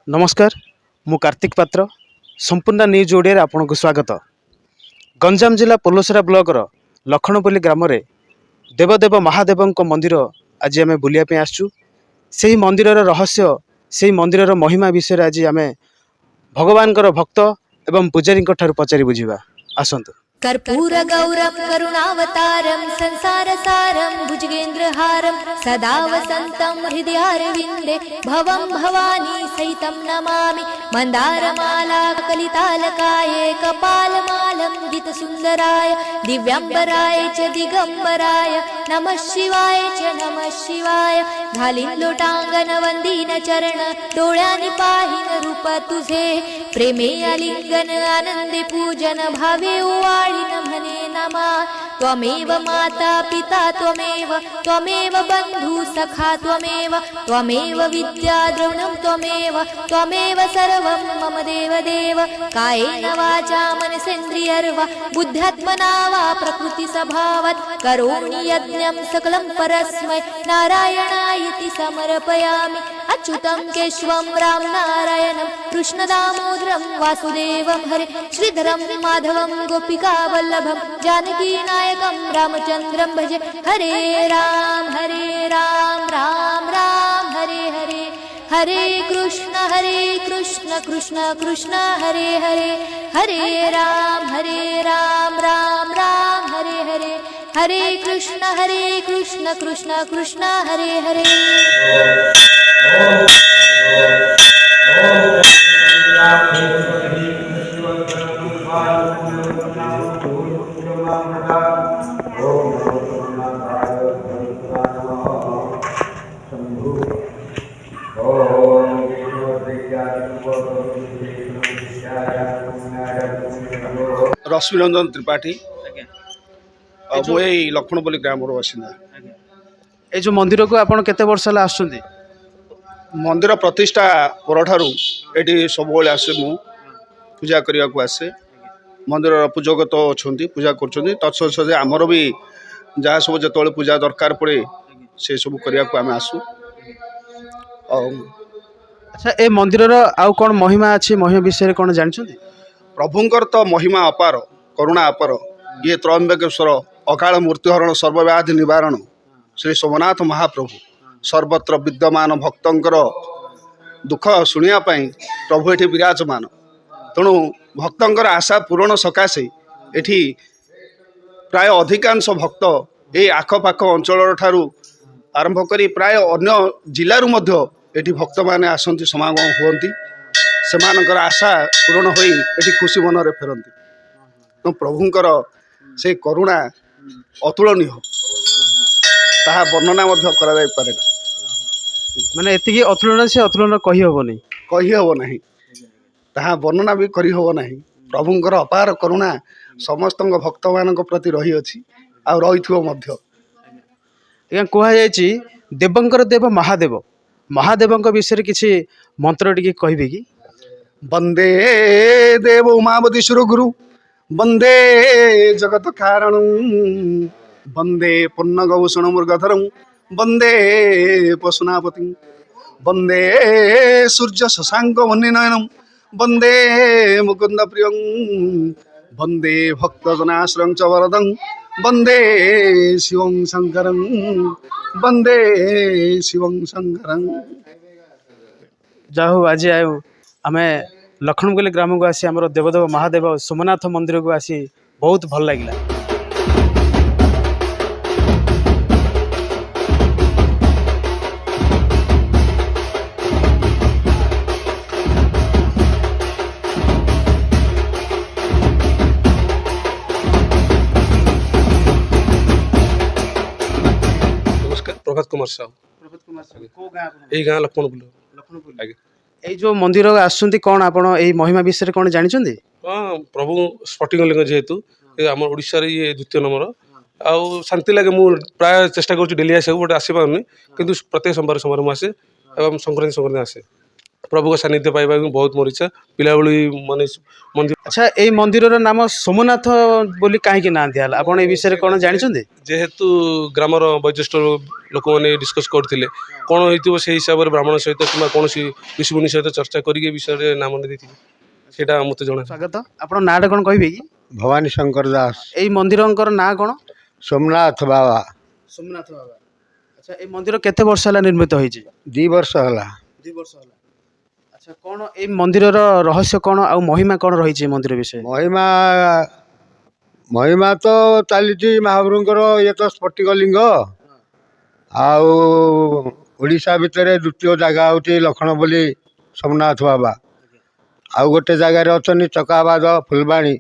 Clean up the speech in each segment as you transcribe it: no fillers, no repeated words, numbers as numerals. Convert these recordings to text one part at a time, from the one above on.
नमस्कार मु कार्तिक पात्र संपूर्ण न्यूज ओडिया आपन को स्वागत। गंजाम जिला पोलोसरा ब्लॉक लखनपल्ली ग्राम रे देवदेव महादेव मंदिर आज आम बुलाया आसचु। से मंदिर रहस्य से मंदिर महिमा विषय आज आम भगवान भक्त एवं पुजारी पचारि बुझा आसतु। कर्पूर गौरम करुणावतारम संसार सारम भुजगेन्द्रहारम सदा वसंतम हृदयारविंदे भवम भवानी सहितं नमामि। मंदारमाला कलितालकाये कपालमालं गीतसुंदराय दिव्यांबराय च दिगंबराय नमः शिवाय च नमः शिवाय। घालीन लोटांगण वंदीन चरण डोळ्यानी पाहीन रूप तुझे प्रेमे आलिंगन आनंदे पूजन भावे ओवाळीन म्हणे नमा। त्वमेव माता पिता त्वमेव बंधु सखा त्वमेव विद्या द्रविणं त्वमेव सर्वं मम देव कायेन वाचा मनसेन्द्रियर्वा बुद्ध्यात्मना वा प्रकृति स्वभावात् करोमि यज्ञं सकलं परस्मै नारायणायति समर्पयामि। अच्युतं केशवं राम नारायणं कृष्णदामोदरं वासुदेवं हरे श्रीधरं माधवं गोपिका वल्लभं जानकी नायकं रामचन्द्रं भजे। हरे राम राम राम हरे हरे हरे कृष्ण कृष्ण कृष्ण हरे हरे हरे राम राम राम हरे हरे हरे कृष्ण कृष्ण कृष्ण हरे हरे। रश्मिरंजन त्रिपाठी मुझे लखनपल्ली ग्राम बासिंदा। ए जो मंदिर को आपण केते वर्ष ला आसुंदी? मंदिर प्रतिष्ठा परठारू एटी सब आसे मु पूजा करने को आसे। मंदिर पूजक तो अच्छा पूजा कर तत्सत आमर भी जहाँ सब जो पूजा दरकार पड़े से सब करने को आम आसू। अच्छा ए मंदिर आउ कौन महिमा अच्छी महिमा विषय कौन जानते? प्रभुंकर तो महिमा अपार करुणा अपार। ये त्रयंबकेश्वर अकाल मृत्युहरण सर्वव्याधि निवारण श्री सोमनाथ महाप्रभु सर्वत्र विद्यमान भक्तंकर दुख शुणापी प्रभु ये विराजमान। तेणु भक्तंकर आशा पूरण सकाशे एठी प्राय अधिकांश भक्त ये आखपाख अंचल ठारू आरंभ करी प्राय अन्य जिलूर एठी भक्त माने आसंती समागम हुअंती। सेमानकर आशा पूरण होई एठी खुशी मनरे फेरंती। तो प्रभुंकर से करुणा अतुलनीय ताहा वर्णना मध्य करा जाय पारे ना। माने एतिकी अतुलनीय से अतुलनीय कहि होबनी कही हब नहीं ताहा वर्णना भी करी हब नहीं। प्रभुंकर अपार करुणा समस्त भक्त मान प्रति रही अछि आ रहिथिबो मध्य। या कहा जायछि देवंकर देव महादेव महादेवंक विषय किछि मंत्र टिके कहबे कि? वंदे देव उमावती सुर गुरु वंदे जगत कारण वंदे पुन्नगभूषण मृगधरं वंदे पशुनापति वंदे सूर्य शशांक वन्यनयनम वंदे मुकुंद प्रियं वंदे भक्तजनाश्रयं च वरदं वंदे शिवं शंकरं वंदे शिवं शंकरं। जाहु आज आयो आमे लखनपल्ली ग्राम को आसी आमर देवदेव महादेव सोमनाथ मंदिर को आसी बहुत भल लगिला। नमस्कार प्रभात कुमार साहू को गाँ यही गाँ लखनपुर। लखनपल्ली ए जो मंदिर आसुंती कौन आपण ए महिमा विषय कौन जानते? हाँ प्रभु स्फटिकलिंग जेहेतु आम ओडिशा ये द्वितीय नंबर आउ शांति लगे मु प्राय चेष्टा करूँ डेली आसे बट आसपारे कि प्रत्येक सोमवार सोमवार मुझे आसे एवं संक्रांति आसे। ପ୍ରଭୁଙ୍କ ସାନ୍ନିଧ୍ୟ ପାଇବା ପାଇଁ ବହୁତ ମୋର ଇଚ୍ଛା। ପିଲାବେଳୁ ମାନେ ମନ୍ଦିର ଆଚ୍ଛା ଏଇ ମନ୍ଦିରର ନାମ ସୋମନାଥ ବୋଲି କାହିଁକି ନାଁ ଦିଆହେଲା ଆପଣ ଏ ବିଷୟରେ କ'ଣ ଜାଣିଛନ୍ତି? ଯେହେତୁ ଗ୍ରାମର ବୟୋଜ୍ୟେଷ୍ଠ ଲୋକମାନେ ଡିସ୍କସ୍ କରୁଥିଲେ କ'ଣ ହେଇଥିବ ସେଇ ହିସାବରେ ବ୍ରାହ୍ମଣ ସହିତ କିମ୍ବା କୌଣସି ଋଷିମୁନି ସହିତ ଚର୍ଚ୍ଚା କରିକି ଏ ବିଷୟରେ ନାମ ଦେଇଥିବେ ସେଇଟା ମୋତେ ଜଣା। ସ୍ୱାଗତ। ଆପଣ ନାଁଟା କ'ଣ କହିବେ କି? ଭବାନୀ ଶଙ୍କର ଦାସ। ଏଇ ମନ୍ଦିରଙ୍କର ନାଁ କ'ଣ? ସୋମନାଥ ବାବା। ସୋମନାଥ ବାବା। ଆଚ୍ଛା ଏଇ ମନ୍ଦିର କେତେ ବର୍ଷ ହେଲା ନିର୍ମିତ ହେଇଛି? 2 ବର୍ଷ ହେଲା। 2 ବର୍ଷ ହେଲା। ଆଚ୍ଛା କ'ଣ ଏଇ ମନ୍ଦିରର ରହସ୍ୟ କ'ଣ ଆଉ ମହିମା କ'ଣ ରହିଛି ଏ ମନ୍ଦିର ବିଷୟରେ? ମହିମା ତ ଚାଲିଛି ମହାପ୍ରଭୁଙ୍କର ଇଏ ତ ସ୍ଫଟିକ ଲିଙ୍ଗ। ଆଉ ଓଡ଼ିଶା ଭିତରେ ଦ୍ୱିତୀୟ ଜାଗା ହେଉଛି ଲକ୍ଷ୍ମଣପଲ୍ଲୀ ସୋମନାଥ ବାବା। ଆଉ ଗୋଟେ ଜାଗାରେ ଅଛନ୍ତି ଚକାବାଦ ଫୁଲବାଣୀ।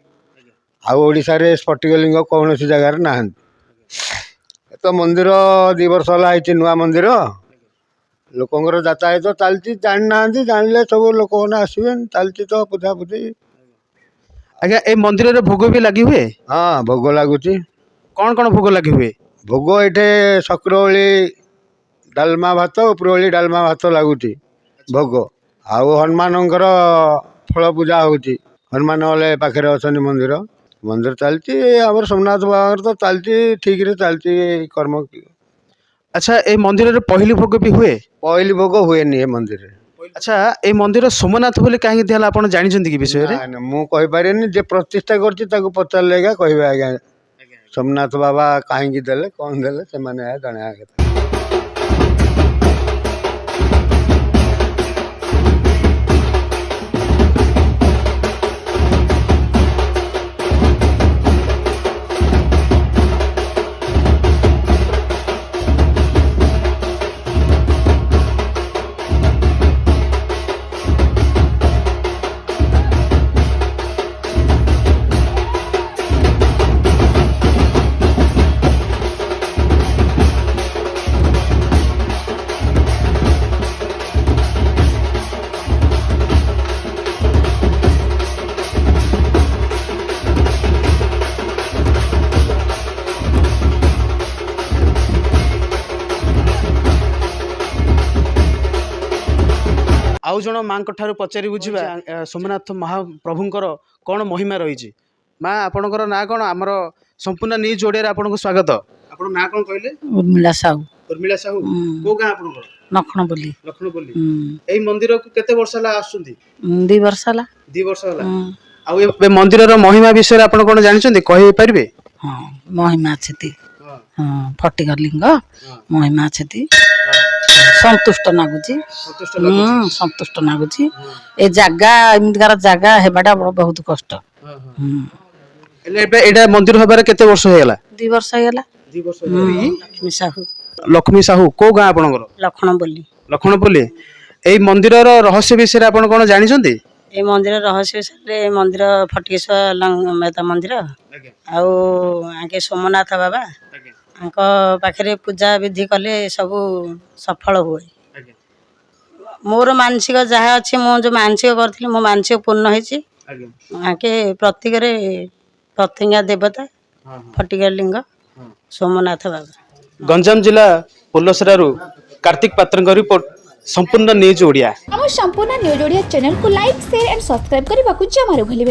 ଆଉ ଓଡ଼ିଶାରେ ସ୍ଫଟିକ ଲିଙ୍ଗ କୌଣସି ଜାଗାରେ ନାହାନ୍ତି। ଏ ତ ମନ୍ଦିର 2 ବର୍ଷ ହେଲା ହେଇଛି ନୂଆ ମନ୍ଦିର। ଲୋକଙ୍କର ଯାତାୟାତ ଚାଲିଛି, ଜାଣିନାହାନ୍ତି, ଜାଣିଲେ ସବୁ ଲୋକମାନେ ଆସିବେ, ଚାଲିଛି ତ ପୂଜାପୂଜି। ଆଜ୍ଞା ଏଇ ମନ୍ଦିରରେ ଭୋଗ ବି ଲାଗି ହୁଏ? ହଁ ଭୋଗ ଲାଗୁଛି। କ'ଣ କ'ଣ ଭୋଗ ଲାଗି ହୁଏ? ଭୋଗ ଏଠି ସକ୍ରଓଳି ଡାଲମା ଭାତ, ଉପରଓଳି ଡାଲମା ଭାତ ଲାଗୁଛି ଭୋଗ। ଆଉ ହନୁମାନଙ୍କର ଫଳ ପୂଜା ହେଉଛି। ହନୁମାନ ଗଲେ ପାଖରେ ଅଛନ୍ତି ମନ୍ଦିର। ମନ୍ଦିର ଚାଲିଛି ଆମର ସୋମନାଥ ବାବାଙ୍କର ତ ଚାଲିଛି ଠିକରେ ଚାଲିଛି କର୍ମ। ଆଚ୍ଛା ଏଇ ମନ୍ଦିରରେ ପହିଲି ଭୋଗ ବି ହୁଏ? ପହିଲି ଭୋଗ ହୁଏନି ଏ ମନ୍ଦିରରେ। ଆଚ୍ଛା ଏଇ ମନ୍ଦିର ସୋମନାଥ ବୋଲି କାହିଁକି ଦିଆହେଲା ଆପଣ ଜାଣିଛନ୍ତି କି ବିଷୟରେ? ନା, ମୁଁ କହିପାରିବିନି। ଯେ ପ୍ରତିଷ୍ଠା କରିଛି ତାକୁ ପଚାରିଲେ ଆଜ୍ଞା କହିବେ। ଆଜ୍ଞା ସୋମନାଥ ବାବା କାହିଁକି ଦେଲେ, କ'ଣ ଦେଲେ, ସେମାନେ ଜଣେଇବା କଥା। ଆଉ ଜଣ ମାଙ୍କ ଠାରୁ ପଚାରି ବୁଝିବା ସୋମନାଥ ମହାପ୍ରଭୁଙ୍କର କ'ଣ ମହିମା ରହିଛି। ମା ଆପଣଙ୍କର ନାଁ କ'ଣ? ଆମର ସମ୍ପୂର୍ଣ୍ଣ ନ୍ୟୁଜ୍ ଓଡ଼ିଆରେ ଆପଣଙ୍କୁ ସ୍ୱାଗତ। ଆପଣଙ୍କ ନାଁ କ'ଣ କହିଲେ? ଉର୍ମିଳା ସାହୁ। ଉର୍ମିଳା ସାହୁ। କୋଉ ଗାଁ ଆପଣଙ୍କର? ଲକ୍ଷ୍ମଣପଲ୍ଲୀ। ଲକ୍ଷ୍ମଣପଲ୍ଲୀ। ଏଇ ମନ୍ଦିରକୁ କେତେ ବର୍ଷ ହେଲା ଆସୁଛନ୍ତି? 2 ବର୍ଷ ହେଲା। 2 ବର୍ଷ ହେଲା। ଆଉ ଏ ମନ୍ଦିରର ମହିମା ବିଷୟରେ ଆପଣ କ'ଣ ଜାଣିଛନ୍ତି କହିପାରିବେ? ହଁ ମହିମା ଅଛି। ହଁ ଫଟିକ ଲିଙ୍ଗ ମହିମା ଅଛି। ସନ୍ତୁଷ୍ଟ ଲାଗୁଛି। ସନ୍ତୁଷ୍ଟ ଲାଗୁଛି। ଏ ଜାଗା ଏମିତିକାର ଜାଗା ହେବାଟା ବହୁତ କଷ୍ଟ। ଏଇଟା ମନ୍ଦିର ହେବାରେ କେତେ ବର୍ଷ ହେଇଗଲା? 2 ବର୍ଷ ହେଇଗଲା। 2 ବର୍ଷ। ଲକ୍ଷ୍ମୀ ସାହୁ। ଲକ୍ଷ୍ମୀ ସାହୁ କୋଉ ଗାଁ ଆପଣଙ୍କର? ଲକ୍ଷ୍ମଣପଲ୍ଲୀ। ଲକ୍ଷ୍ମଣପଲ୍ଲୀ। ଏଇ ମନ୍ଦିରର ରହସ୍ୟ ବିଷୟରେ ଆପଣ କ'ଣ ଜାଣିଛନ୍ତି? ଏ ମନ୍ଦିର ରହସ୍ୟ ବିଷୟରେ ଏ ମନ୍ଦିର ଫଟିକେଶ୍ୱର ମେତା ମନ୍ଦିର। ଆଉ ଆଙ୍କେ ସୋମନାଥ ବାବା ଆଙ୍କ ପାଖରେ ପୂଜା ବିଧି କଲେ ସବୁ ସଫଳ ହୁଏ। ମୋର ମାନସିକ ଯାହା ଅଛି, ମୁଁ ଯେଉଁ ମାନସିକ କରିଥିଲି ମୋ ମାନସିକ ପୂର୍ଣ୍ଣ ହେଇଛି। ଆଙ୍କେ ପ୍ରତୀକରେ ପ୍ରତିଜ୍ଞା ଦେବତା ଫଟିକ ଲିଙ୍ଗ ସୋମନାଥ ବାବା। ଗଞ୍ଜାମ ଜିଲ୍ଲା ପୋଲସରାରୁ କାର୍ତ୍ତିକ ପାତ୍ରଙ୍କ ରିପୋର୍ଟ, ସମ୍ପୂର୍ଣ୍ଣ ନ୍ୟୁଜ୍ ଓଡ଼ିଆ। ଆମ ସମ୍ପୂର୍ଣ୍ଣ ନ୍ୟୁଜ୍ ଓଡ଼ିଆ ଚ୍ୟାନେଲକୁ ଲାଇକ୍, ସେୟାର ଏଣ୍ଡ ସବସ୍କ୍ରାଇब କରିବାକୁ ଜମାରୁ ଭୁଲିବେ